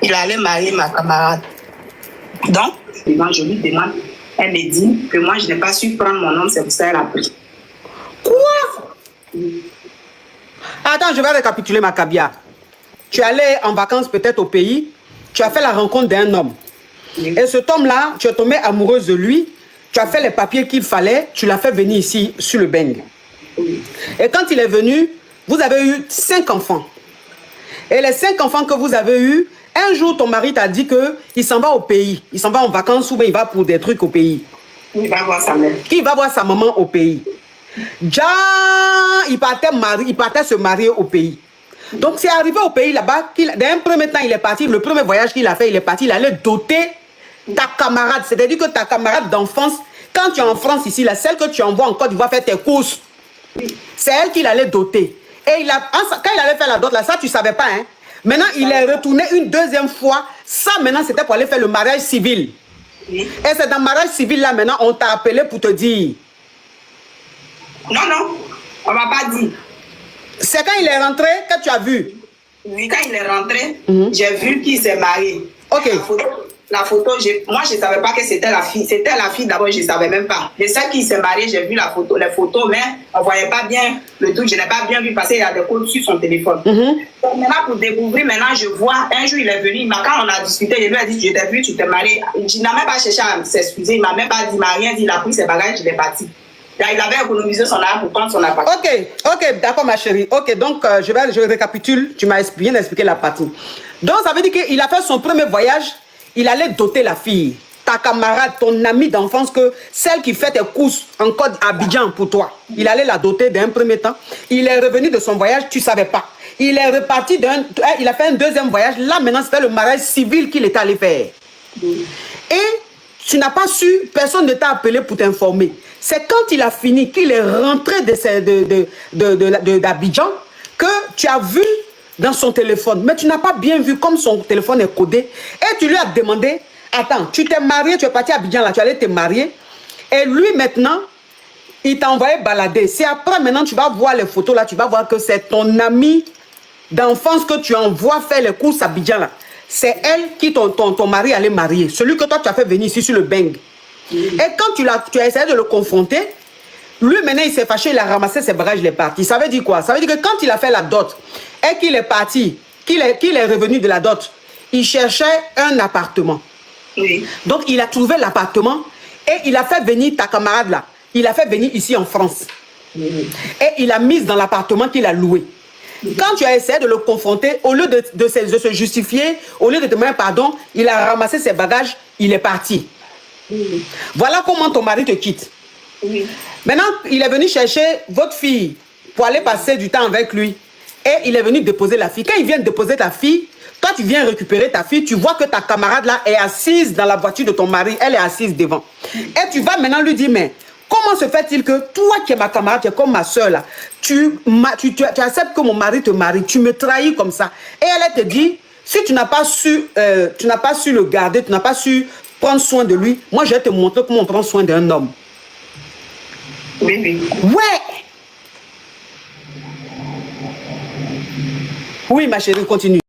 Il allait marier ma camarade. Donc, je lui demande, elle me dit que moi, je n'ai pas su prendre mon nom, c'est pour ça qu'elle a pris. Quoi? Attends, je vais récapituler ma cabia. Tu es allé en vacances peut-être au pays, tu as fait la rencontre d'un homme. Et cet homme-là, tu es tombé amoureuse de lui, tu as fait les papiers qu'il fallait, tu l'as fait venir ici sur le Beng. Et quand il est venu, vous avez eu 5 enfants. Et les 5 enfants que vous avez eus, un jour ton mari t'a dit qu'il s'en va au pays, il s'en va en vacances ou bien il va pour des trucs au pays. Il va voir sa mère. Il va voir sa maman au pays. Déjà, il partait se marier au pays. Donc c'est arrivé au pays là-bas, d'un premier temps il est parti, le premier voyage qu'il a fait, il est parti, il allait doter ta camarade, c'est-à-dire que ta camarade d'enfance, quand tu es en France ici, la celle que tu envoies en Côte d'Ivoire faire tes courses, c'est elle qu'il allait doter. Et quand il allait faire la dot là, ça tu ne savais pas, hein. Maintenant il est retourné une deuxième fois, ça maintenant c'était pour aller faire le mariage civil. Et c'est dans le mariage civil là maintenant, on t'a appelé pour te dire. Non, on ne m'a pas dit. C'est quand il est rentré que tu as vu? Oui, quand il est rentré, j'ai vu qu'il s'est marié. Ok. La photo, moi je ne savais pas que c'était la fille. C'était la fille d'abord, je ne savais même pas. Je sais qu'il s'est marié, j'ai vu les photos, mais on ne voyait pas bien le truc. Je n'ai pas bien vu parce qu'il y a des codes sur son téléphone. Donc maintenant, pour découvrir, maintenant je vois, un jour il est venu, quand on a discuté, je lui ai dit, je t'ai vu, tu t'es marié. Il n'a même pas cherché à s'excuser, il ne m'a même pas dit, il m'a rien dit, il a pris ses bagages, il est parti. Il avait économisé son argent pour prendre son appartement. Ok, d'accord ma chérie. Ok, donc je récapitule, tu m'as bien expliqué la partie. Donc ça veut dire qu'il a fait son premier voyage, il allait doter la fille, ta camarade, ton amie d'enfance, celle qui fait tes courses en Côte Abidjan pour toi. Il allait la doter d'un premier temps. Il est revenu de son voyage, tu ne savais pas. Il est reparti il a fait un deuxième voyage. Là maintenant c'était le mariage civil qu'il était allé faire. Et tu n'as pas su, personne ne t'a appelé pour t'informer. C'est quand il a fini, qu'il est rentré d'Abidjan, que tu as vu dans son téléphone. Mais tu n'as pas bien vu comme son téléphone est codé. Et tu lui as demandé, attends, tu t'es marié, tu es parti à Abidjan, là, tu allais te marier. Et lui maintenant, il t'a envoyé balader. C'est après maintenant, tu vas voir les photos là, tu vas voir que c'est ton ami d'enfance que tu envoies faire les courses à Abidjan là. C'est elle qui ton mari allait marier. Celui que toi tu as fait venir ici sur le Beng. Et quand tu as essayé de le confronter, lui maintenant il s'est fâché, il a ramassé ses bagages, il est parti. Ça veut dire quoi? Ça veut dire que quand il a fait la dot et qu'il est parti, qu'il est revenu de la dot, il cherchait un appartement. Donc il a trouvé l'appartement et il a fait venir ta camarade là. Il a fait venir ici en France. Et il a mis dans l'appartement qu'il a loué. Quand tu as essayé de le confronter, au lieu de se justifier, au lieu de te demander pardon, il a ramassé ses bagages, il est parti. Voilà comment ton mari te quitte. Maintenant, il est venu chercher votre fille pour aller passer du temps avec lui. Et il est venu déposer la fille. Quand il vient déposer ta fille, toi tu viens récupérer ta fille, tu vois que ta camarade là est assise dans la voiture de ton mari, elle est assise devant. Et tu vas maintenant lui dire, mais comment se fait-il que toi qui es ma camarade, tu es comme ma soeur là, tu acceptes que mon mari te marie, tu me trahis comme ça. Et elle te dit, si tu n'as pas su le garder, tu n'as pas su prendre soin de lui, moi je vais te montrer comment on prend soin d'un homme. Oui. Ouais. Oui ma chérie, continue.